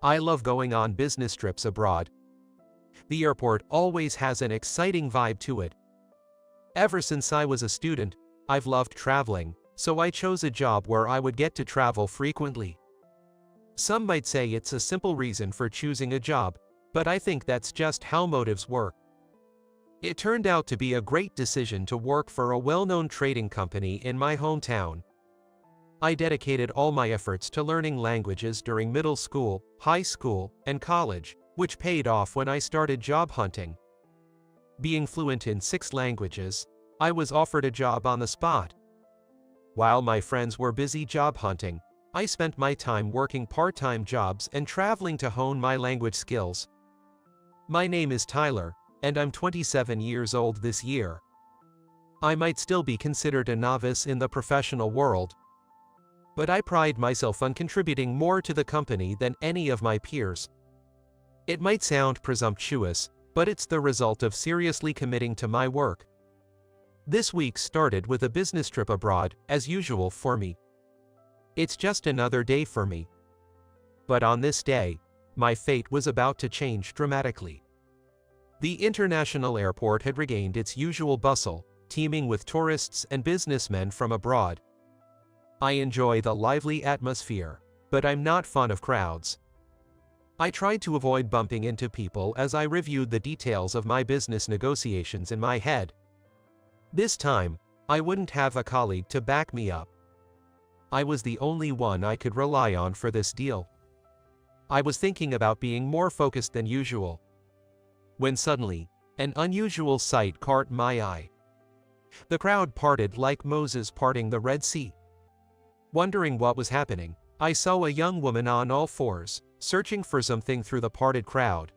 I love going on business trips abroad. The airport always has an exciting vibe to it. Ever since I was a student, I've loved traveling, so I chose a job where I would get to travel frequently. Some might say it's a simple reason for choosing a job, but I think that's just how motives work. It turned out to be a great decision to work for a well-known trading company in my hometown. I dedicated all my efforts to learning languages during middle school, high school, and college, which paid off when I started job hunting. Being fluent in 6 languages, I was offered a job on the spot. While my friends were busy job hunting, I spent my time working part-time jobs and traveling to hone my language skills. My name is Tyler, and I'm 27 years old this year. I might still be considered a novice in the professional world, but I pride myself on contributing more to the company than any of my peers. It might sound presumptuous, but it's the result of seriously committing to my work. This week started with a business trip abroad, as usual for me. It's just another day for me. But on this day, my fate was about to change dramatically. The international airport had regained its usual bustle, teeming with tourists and businessmen from abroad. I enjoy the lively atmosphere, but I'm not fond of crowds. I tried to avoid bumping into people as I reviewed the details of my business negotiations in my head. This time, I wouldn't have a colleague to back me up. I was the only one I could rely on for this deal. I was thinking about being more focused than usual, when suddenly, an unusual sight caught my eye. The crowd parted like Moses parting the Red Sea. Wondering what was happening, I saw a young woman on all fours, searching for something through the parted crowd.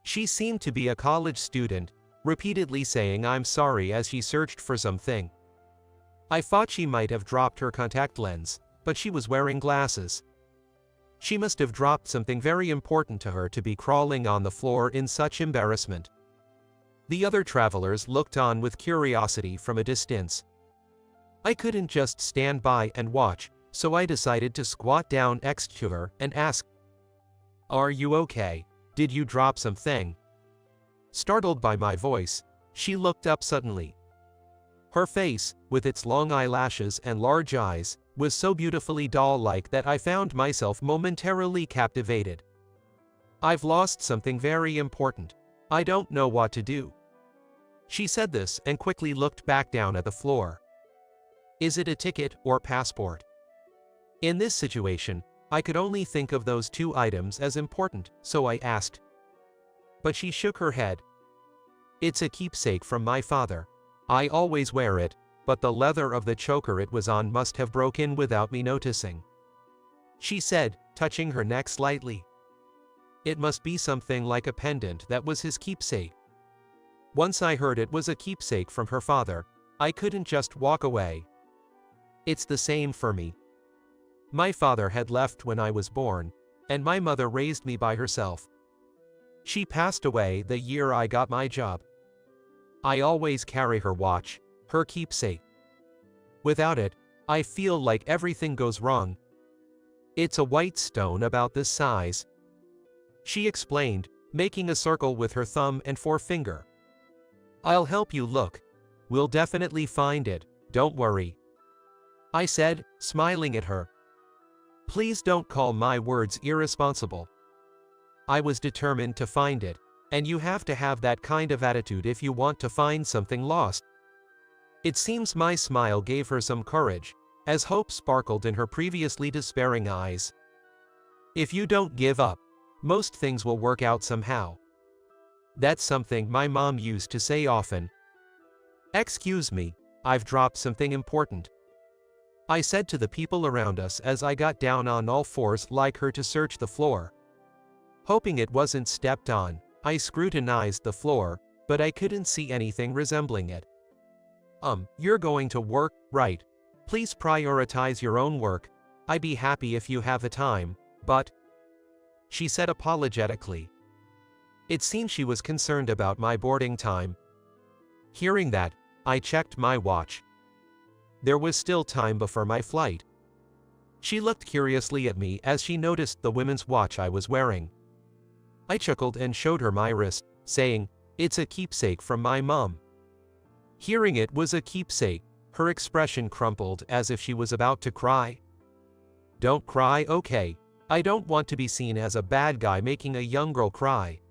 She seemed to be a college student, repeatedly saying "I'm sorry" as she searched for something. I thought she might have dropped her contact lens, but she was wearing glasses. She must have dropped something very important to her to be crawling on the floor in such embarrassment. The other travelers looked on with curiosity from a distance. I couldn't just stand by and watch, so I decided to squat down next to her and ask, "Are you okay? Did you drop something?" Startled by my voice, she looked up suddenly. Her face, with its long eyelashes and large eyes, was so beautifully doll-like that I found myself momentarily captivated. "I've lost something very important. I don't know what to do." She said this and quickly looked back down at the floor. "Is it a ticket or passport?" In this situation, I could only think of those 2 items as important, so I asked. But she shook her head. "It's a keepsake from my father. I always wear it, but the leather of the choker it was on must have broken without me noticing," she said, touching her neck slightly. "It must be something like a pendant that was his keepsake." Once I heard it was a keepsake from her father, I couldn't just walk away. It's the same for me. My father had left when I was born, and my mother raised me by herself. She passed away the year I got my job. I always carry her watch, her keepsake. Without it, I feel like everything goes wrong. It's a white stone about this size," she explained, making a circle with her thumb and forefinger. "I'll help you look. We'll definitely find it, don't worry," I said, smiling at her. Please don't call my words irresponsible. I was determined to find it, and you have to have that kind of attitude if you want to find something lost. It seems my smile gave her some courage, as hope sparkled in her previously despairing eyes. If you don't give up, most things will work out somehow. That's something my mom used to say often. Excuse me, I've dropped something important, I said to the people around us as I got down on all fours like her to search the floor. Hoping it wasn't stepped on, I scrutinized the floor, but I couldn't see anything resembling it. You're going to work, right? Please prioritize your own work. I'd be happy if you have the time, but, she said apologetically. It seemed she was concerned about my boarding time. Hearing that, I checked my watch. There was still time before my flight. She looked curiously at me as she noticed the women's watch I was wearing. I chuckled and showed her my wrist, saying, "It's a keepsake from my mom." Hearing it was a keepsake, her expression crumpled as if she was about to cry. "Don't cry, okay? I don't want to be seen as a bad guy making a young girl cry,"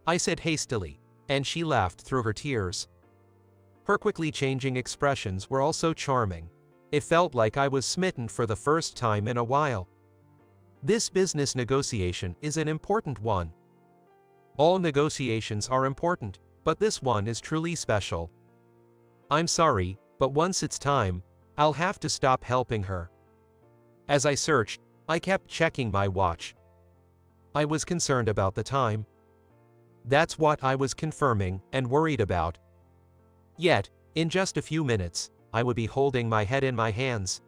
I said hastily, and she laughed through her tears. Her quickly changing expressions were also charming. It felt like I was smitten for the first time in a while. This business negotiation is an important one. All negotiations are important, but this one is truly special. I'm sorry, but once it's time, I'll have to stop helping her. As I searched, I kept checking my watch. I was concerned about the time. That's what I was confirming and worried about. Yet, in just a few minutes, I would be holding my head in my hands.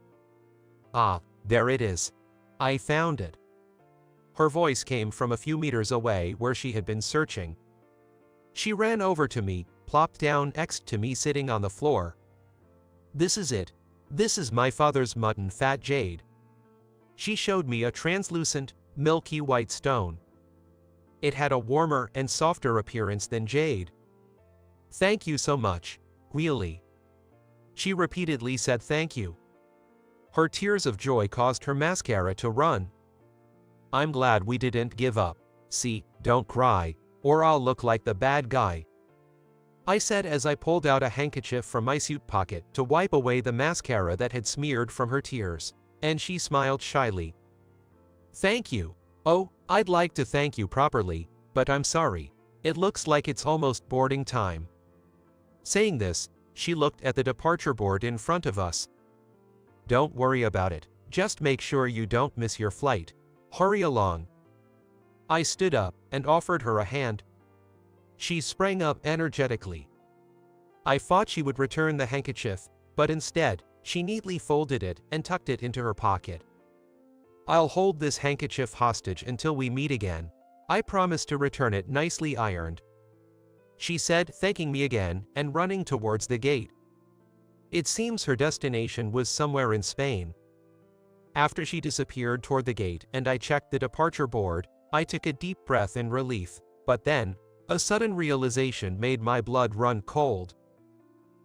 Ah, there it is. I found it. Her voice came from a few meters away where she had been searching. She ran over to me, plopped down next to me sitting on the floor. "This is it. This is my father's mutton fat jade." She showed me a translucent, milky white stone. It had a warmer and softer appearance than jade. "Thank you so much, really." She repeatedly said thank you. Her tears of joy caused her mascara to run. "I'm glad we didn't give up. See, don't cry, or I'll look like the bad guy," I said as I pulled out a handkerchief from my suit pocket to wipe away the mascara that had smeared from her tears, and she smiled shyly. "Thank you. Oh, I'd like to thank you properly, but I'm sorry. It looks like it's almost boarding time." Saying this, she looked at the departure board in front of us. "Don't worry about it. Just make sure you don't miss your flight. Hurry along." I stood up and offered her a hand. She sprang up energetically. I thought she would return the handkerchief, but instead, she neatly folded it and tucked it into her pocket. "I'll hold this handkerchief hostage until we meet again. I promise to return it nicely ironed," she said, thanking me again and running towards the gate. It seems her destination was somewhere in Spain. After she disappeared toward the gate and I checked the departure board, I took a deep breath in relief, but then, a sudden realization made my blood run cold.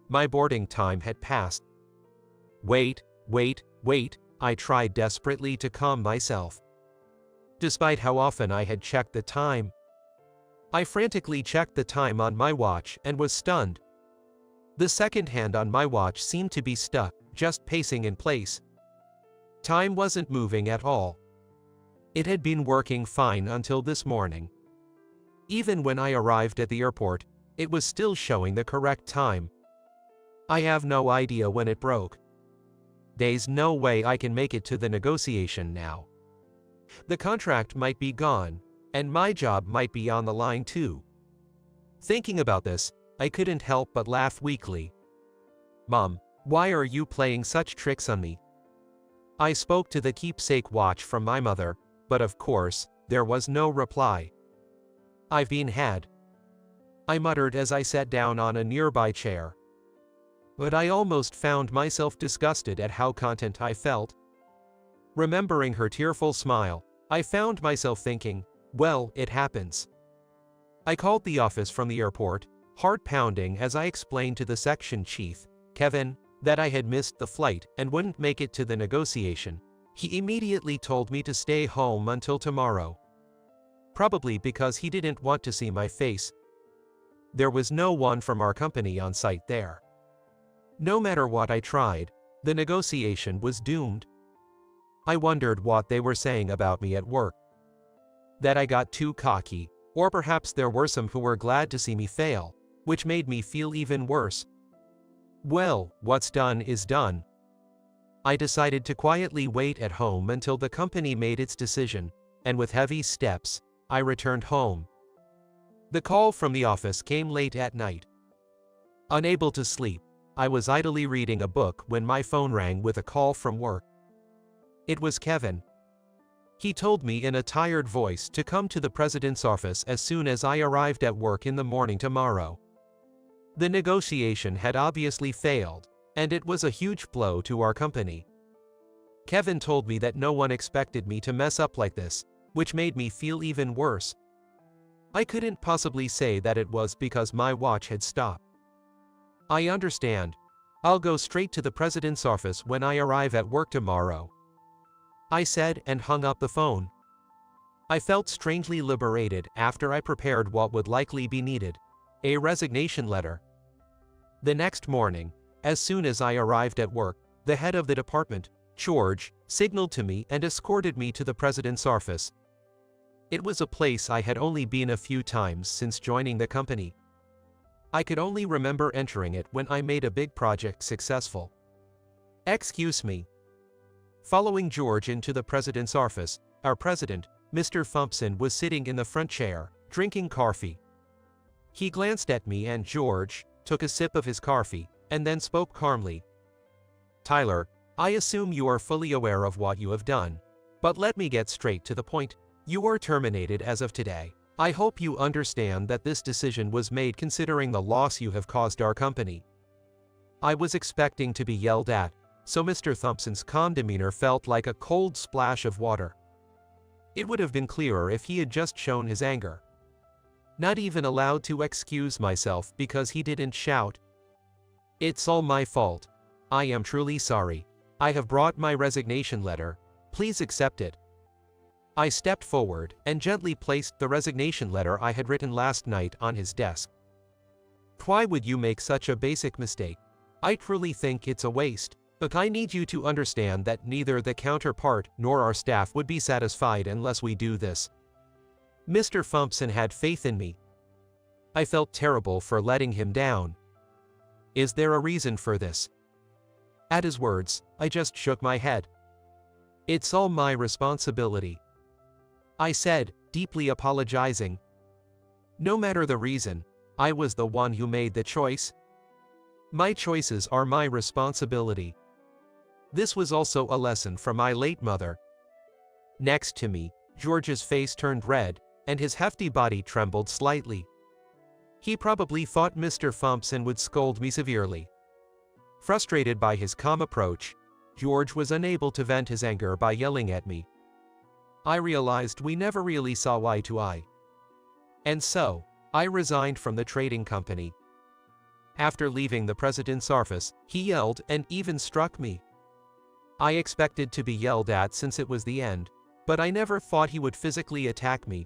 My boarding time had passed. Wait, I tried desperately to calm myself. Despite how often I had checked the time, I frantically checked the time on my watch and was stunned. The second hand on my watch seemed to be stuck, just pacing in place. Time wasn't moving at all. It had been working fine until this morning. Even when I arrived at the airport, it was still showing the correct time. I have no idea when it broke. There's no way I can make it to the negotiation now. The contract might be gone, and my job might be on the line too. Thinking about this, I couldn't help but laugh weakly. "Mom, why are you playing such tricks on me?" I spoke to the keepsake watch from my mother, but of course, there was no reply. "I've been had," I muttered as I sat down on a nearby chair. But I almost found myself disgusted at how content I felt. Remembering her tearful smile, I found myself thinking, well, it happens. I called the office from the airport, heart pounding as I explained to the section chief, Kevin, that I had missed the flight and wouldn't make it to the negotiation. He immediately told me to stay home until tomorrow. Probably because he didn't want to see my face. There was no one from our company on site there. No matter what I tried, the negotiation was doomed. I wondered what they were saying about me at work. That I got too cocky, or perhaps there were some who were glad to see me fail, which made me feel even worse. Well, what's done is done. I decided to quietly wait at home until the company made its decision, and with heavy steps, I returned home. The call from the office came late at night. Unable to sleep, I was idly reading a book when my phone rang with a call from work. It was Kevin. He told me in a tired voice to come to the president's office as soon as I arrived at work in the morning tomorrow. The negotiation had obviously failed, and it was a huge blow to our company. Kevin told me that no one expected me to mess up like this, which made me feel even worse. I couldn't possibly say that it was because my watch had stopped. I understand. I'll go straight to the president's office when I arrive at work tomorrow, I said and hung up the phone. I felt strangely liberated after I prepared what would likely be needed, a resignation letter. The next morning, as soon as I arrived at work, the head of the department, George, signaled to me and escorted me to the president's office. It was a place I had only been a few times since joining the company. I could only remember entering it when I made a big project successful. Excuse me. Following George into the president's office, our president, Mr. Thompson, was sitting in the front chair, drinking coffee. He glanced at me and George, took a sip of his coffee, and then spoke calmly. Tyler, I assume you are fully aware of what you have done. But let me get straight to the point. You are terminated as of today. I hope you understand that this decision was made considering the loss you have caused our company. I was expecting to be yelled at, so Mr. Thompson's calm demeanor felt like a cold splash of water. It would have been clearer if he had just shown his anger. Not even allowed to excuse myself because he didn't shout. It's all my fault. I am truly sorry. I have brought my resignation letter. Please accept it. I stepped forward and gently placed the resignation letter I had written last night on his desk. Why would you make such a basic mistake? I truly think it's a waste, but I need you to understand that neither the counterpart nor our staff would be satisfied unless we do this. Mr. Thompson had faith in me. I felt terrible for letting him down. Is there a reason for this? At his words, I just shook my head. It's all my responsibility, I said, deeply apologizing. No matter the reason, I was the one who made the choice. My choices are my responsibility. This was also a lesson from my late mother. Next to me, George's face turned red, and his hefty body trembled slightly. He probably thought Mr. Thompson would scold me severely. Frustrated by his calm approach, George was unable to vent his anger by yelling at me. I realized we never really saw eye to eye. And so, I resigned from the trading company. After leaving the president's office, he yelled and even struck me. I expected to be yelled at since it was the end, but I never thought he would physically attack me.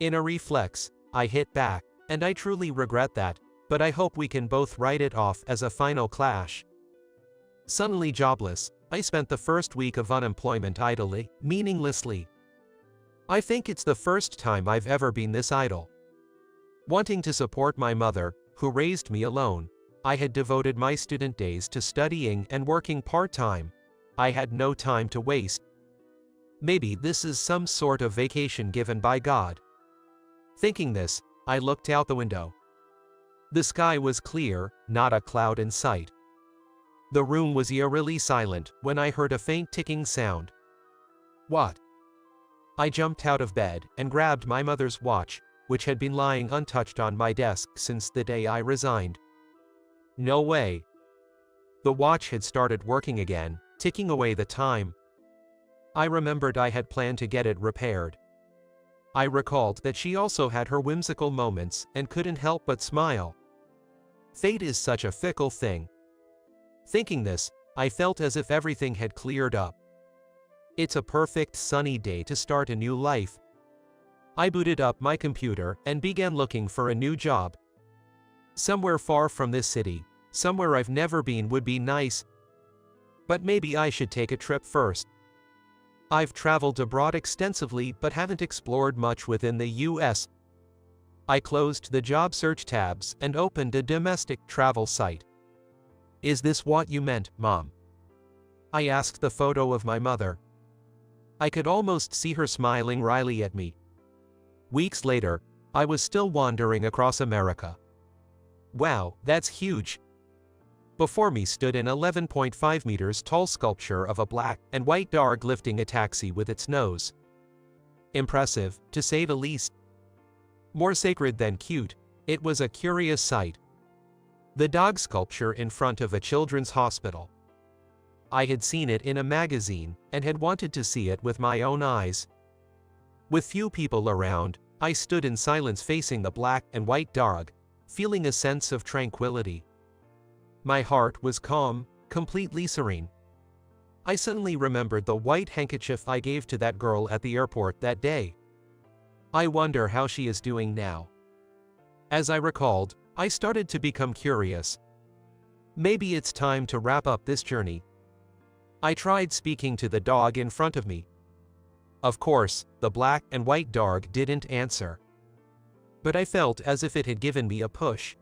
In a reflex, I hit back, and I truly regret that, but I hope we can both write it off as a final clash. Suddenly jobless, I spent the first week of unemployment idly, meaninglessly. I think it's the first time I've ever been this idle. Wanting to support my mother, who raised me alone, I had devoted my student days to studying and working part-time. I had no time to waste. Maybe this is some sort of vacation given by God. Thinking this, I looked out the window. The sky was clear, not a cloud in sight. The room was eerily silent when I heard a faint ticking sound. What? I jumped out of bed and grabbed my mother's watch, which had been lying untouched on my desk since the day I resigned. No way. The watch had started working again, ticking away the time. I remembered I had planned to get it repaired. I recalled that she also had her whimsical moments and couldn't help but smile. Fate is such a fickle thing. Thinking this, I felt as if everything had cleared up. It's a perfect sunny day to start a new life. I booted up my computer and began looking for a new job. Somewhere far from this city, somewhere I've never been would be nice. But maybe I should take a trip first. I've traveled abroad extensively but haven't explored much within the US. I closed the job search tabs and opened a domestic travel site. Is this what you meant, Mom? I asked the photo of my mother. I could almost see her smiling wryly at me. Weeks later, I was still wandering across America. Wow, that's huge. Before me stood an 11.5 meters tall sculpture of a black and white dog lifting a taxi with its nose. Impressive, to say the least. More sacred than cute, it was a curious sight. The dog sculpture in front of a children's hospital. I had seen it in a magazine and had wanted to see it with my own eyes. With few people around, I stood in silence facing the black and white dog, feeling a sense of tranquility. My heart was calm, completely serene. I suddenly remembered the white handkerchief I gave to that girl at the airport that day. I wonder how she is doing now. As I recalled, I started to become curious. Maybe it's time to wrap up this journey. I tried speaking to the dog in front of me. Of course, the black and white dog didn't answer. But I felt as if it had given me a push.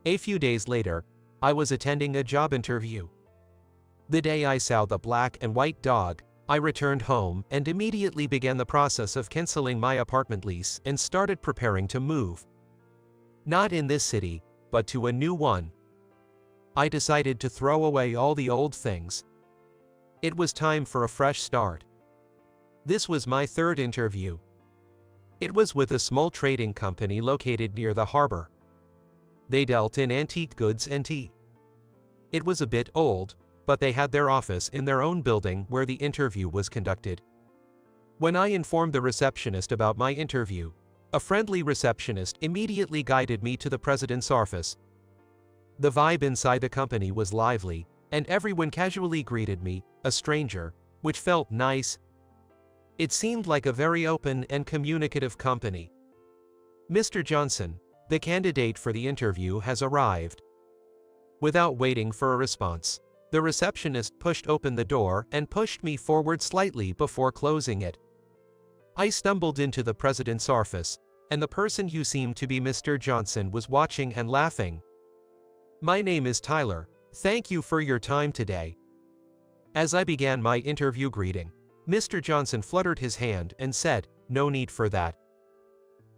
A few days later, I was attending a job interview. The day I saw the black and white dog, I returned home and immediately began the process of canceling my apartment lease and started preparing to move. Not in this city, but to a new one. I decided to throw away all the old things. It was time for a fresh start. This was my third interview. It was with a small trading company located near the harbor. They dealt in antique goods and tea. It was a bit old, but they had their office in their own building where the interview was conducted. When I informed the receptionist about my interview, a friendly receptionist immediately guided me to the president's office. The vibe inside the company was lively, and everyone casually greeted me, a stranger, which felt nice. It seemed like a very open and communicative company. Mr. Johnson, the candidate for the interview, has arrived. Without waiting for a response, the receptionist pushed open the door and pushed me forward slightly before closing it. I stumbled into the president's office, and the person who seemed to be Mr. Johnson was watching and laughing. "My name is Tyler. Thank you for your time today." As I began my interview greeting, Mr. Johnson fluttered his hand and said, "No need for that.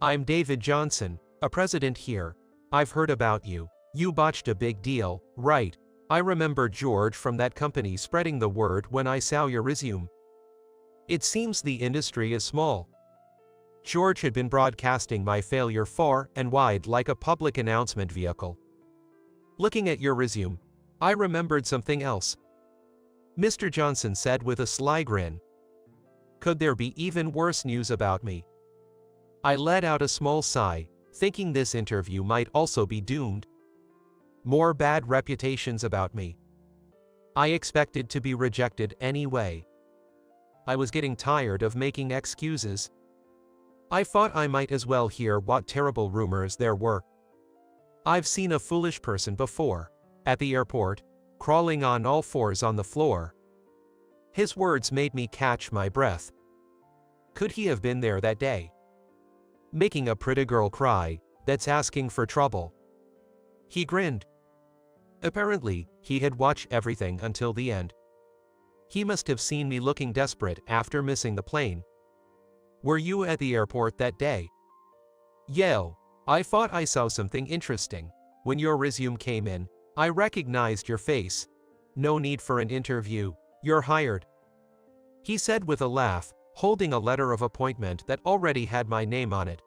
I'm David Johnson, a president here. I've heard about you. You botched a big deal, right? I remember George from that company spreading the word when I saw your resume. It seems the industry is small." George had been broadcasting my failure far and wide like a public announcement vehicle. "Looking at your resume, I remembered something else," Mr. Johnson said with a sly grin. "Could there be even worse news about me?" I let out a small sigh, thinking this interview might also be doomed. More bad reputations about me. I expected to be rejected anyway. I was getting tired of making excuses. I thought I might as well hear what terrible rumors there were. I've seen a foolish person before, at the airport, crawling on all fours on the floor. His words made me catch my breath. Could he have been there that day? Making a pretty girl cry, that's asking for trouble. He grinned. Apparently, he had watched everything until the end. He must have seen me looking desperate after missing the plane. "Were you at the airport that day?" "Yeah, I thought I saw something interesting. When your resume came in, I recognized your face. No need for an interview, you're hired," he said with a laugh, holding a letter of appointment that already had my name on it.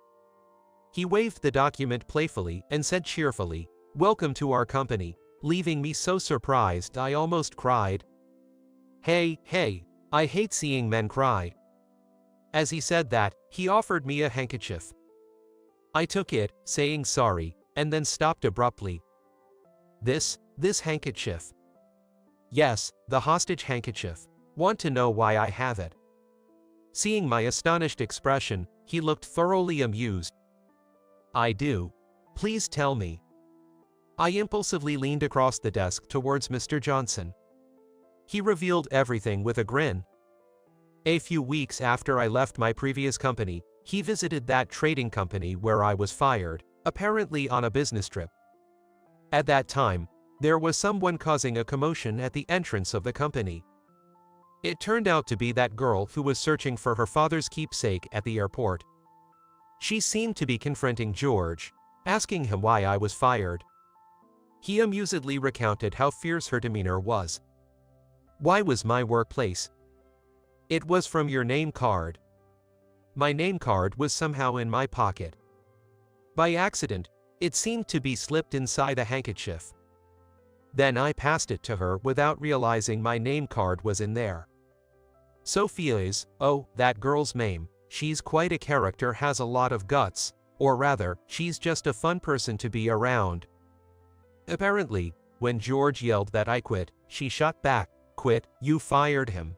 He waved the document playfully and said cheerfully, "Welcome to our company," leaving me so surprised I almost cried. Hey, I hate seeing men cry." As he said that, he offered me a handkerchief. I took it, saying sorry, and then stopped abruptly. This handkerchief. Yes, the hostage handkerchief. Want to know why I have it?" Seeing my astonished expression, he looked thoroughly amused. "I do. Please tell me." I impulsively leaned across the desk towards Mr. Johnson. He revealed everything with a grin. A few weeks after I left my previous company, he visited that trading company where I was fired, apparently on a business trip. At that time, there was someone causing a commotion at the entrance of the company. It turned out to be that girl who was searching for her father's keepsake at the airport. She seemed to be confronting George, asking him why I was fired. He amusedly recounted how fierce her demeanor was. "Why was my workplace?" "It was from your name card." My name card was somehow in my pocket. By accident, it seemed to be slipped inside a handkerchief. Then I passed it to her without realizing my name card was in there. Sophia is, oh, that girl's name. She's quite a character, has a lot of guts, or rather, she's just a fun person to be around. Apparently, when George yelled that I quit, she shot back, "Quit, you fired him."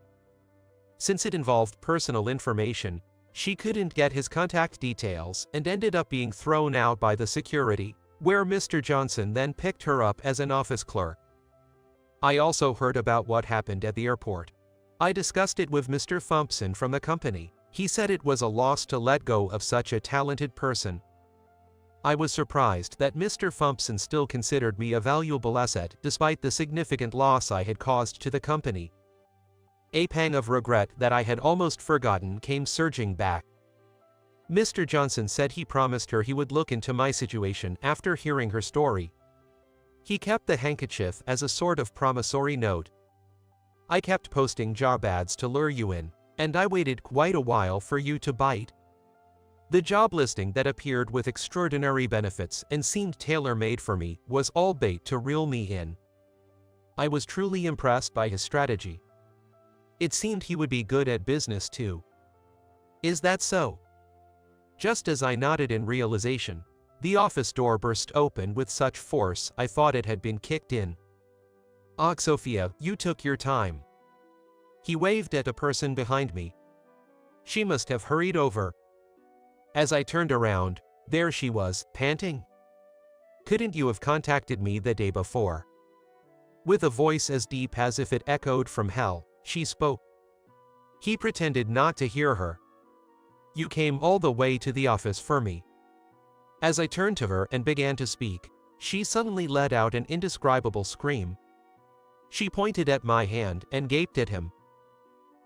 Since it involved personal information, she couldn't get his contact details and ended up being thrown out by the security, where Mr. Johnson then picked her up as an office clerk. I also heard about what happened at the airport. I discussed it with Mr. Thompson from the company. He said it was a loss to let go of such a talented person. I was surprised that Mr. Thompson still considered me a valuable asset despite the significant loss I had caused to the company. A pang of regret that I had almost forgotten came surging back. Mr. Johnson said he promised her he would look into my situation after hearing her story. He kept the handkerchief as a sort of promissory note. I kept posting job ads to lure you in, and I waited quite a while for you to bite. The job listing that appeared with extraordinary benefits and seemed tailor-made for me was all bait to reel me in. I was truly impressed by his strategy. It seemed he would be good at business too. Is that so? Just as I nodded in realization, the office door burst open with such force I thought it had been kicked in. "Ah, Sophia, you took your time." He waved at a person behind me. She must have hurried over. As I turned around, there she was, panting. "Couldn't you have contacted me the day before?" With a voice as deep as if it echoed from hell, she spoke. He pretended not to hear her. "You came all the way to the office for me." As I turned to her and began to speak, she suddenly let out an indescribable scream. She pointed at my hand and gaped at him.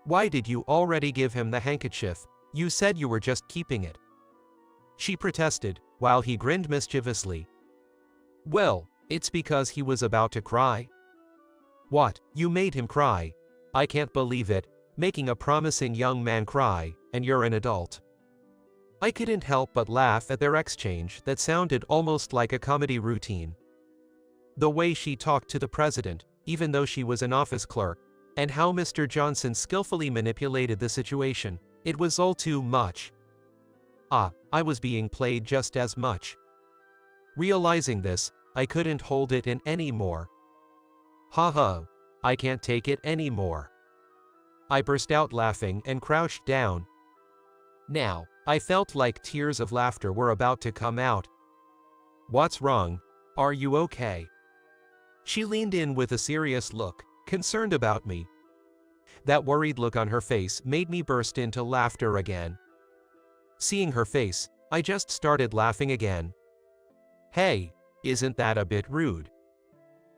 "Why did you already give him the handkerchief? You said you were just keeping it." She protested, while he grinned mischievously. "Well, it's because he was about to cry." "What, you made him cry? I can't believe it, making a promising young man cry, and you're an adult." I couldn't help but laugh at their exchange that sounded almost like a comedy routine. The way she talked to the president, even though she was an office clerk, and how Mr. Johnson skillfully manipulated the situation, it was all too much. I was being played just as much. Realizing this, I couldn't hold it in anymore. "Ha, I can't take it anymore." I burst out laughing and crouched down. Now, I felt like tears of laughter were about to come out. "What's wrong? Are you okay?" She leaned in with a serious look, concerned about me. That worried look on her face made me burst into laughter again. Seeing her face, I just started laughing again. "Hey, isn't that a bit rude?"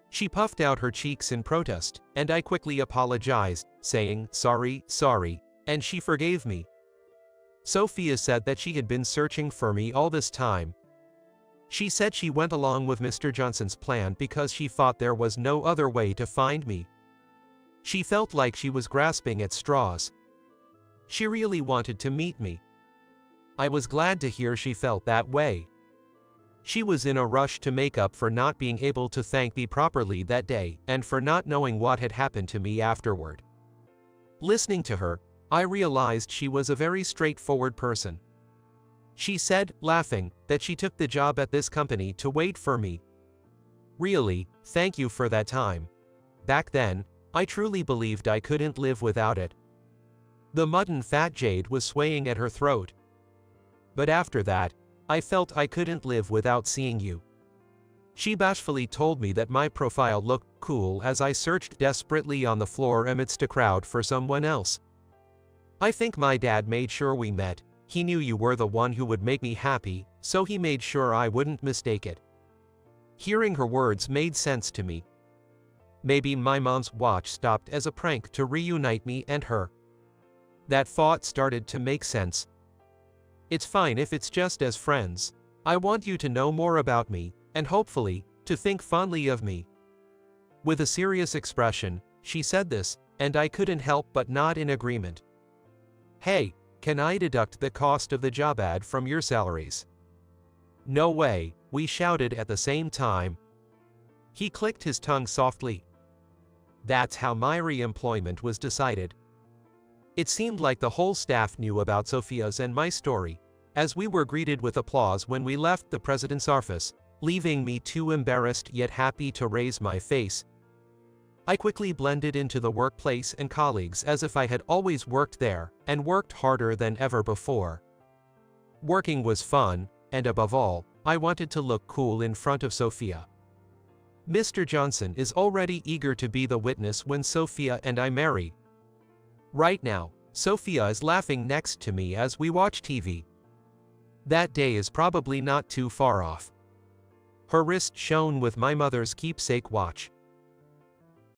She puffed out her cheeks in protest, and I quickly apologized, saying, sorry, and she forgave me. Sophia said that she had been searching for me all this time. She said she went along with Mr. Johnson's plan because she thought there was no other way to find me. She felt like she was grasping at straws. She really wanted to meet me. I was glad to hear she felt that way. She was in a rush to make up for not being able to thank me properly that day and for not knowing what had happened to me afterward. Listening to her, I realized she was a very straightforward person. She said, laughing, that she took the job at this company to wait for me. Really, thank you for that time. Back then, I truly believed I couldn't live without it. The mutton fat jade was swaying at her throat. But after that, I felt I couldn't live without seeing you. She bashfully told me that my profile looked cool as I searched desperately on the floor amidst a crowd for someone else. "I think my dad made sure we met. He knew you were the one who would make me happy, so he made sure I wouldn't mistake it." Hearing her words made sense to me. Maybe my mom's watch stopped as a prank to reunite me and her. That thought started to make sense. It's fine if it's just as friends. I want you to know more about me, and hopefully, to think fondly of me. With a serious expression, she said this, and I couldn't help but nod in agreement. "Hey, can I deduct the cost of the job ad from your salaries?" "No way," we shouted at the same time. He clicked his tongue softly. That's how my re-employment was decided. It seemed like the whole staff knew about Sophia's and my story, as we were greeted with applause when we left the president's office, leaving me too embarrassed yet happy to raise my face. I quickly blended into the workplace and colleagues as if I had always worked there, and worked harder than ever before. Working was fun, and above all, I wanted to look cool in front of Sophia. Mr. Johnson is already eager to be the witness when Sophia and I marry. Right now, Sophia is laughing next to me as we watch TV. That day is probably not too far off. Her wrist shone with my mother's keepsake watch.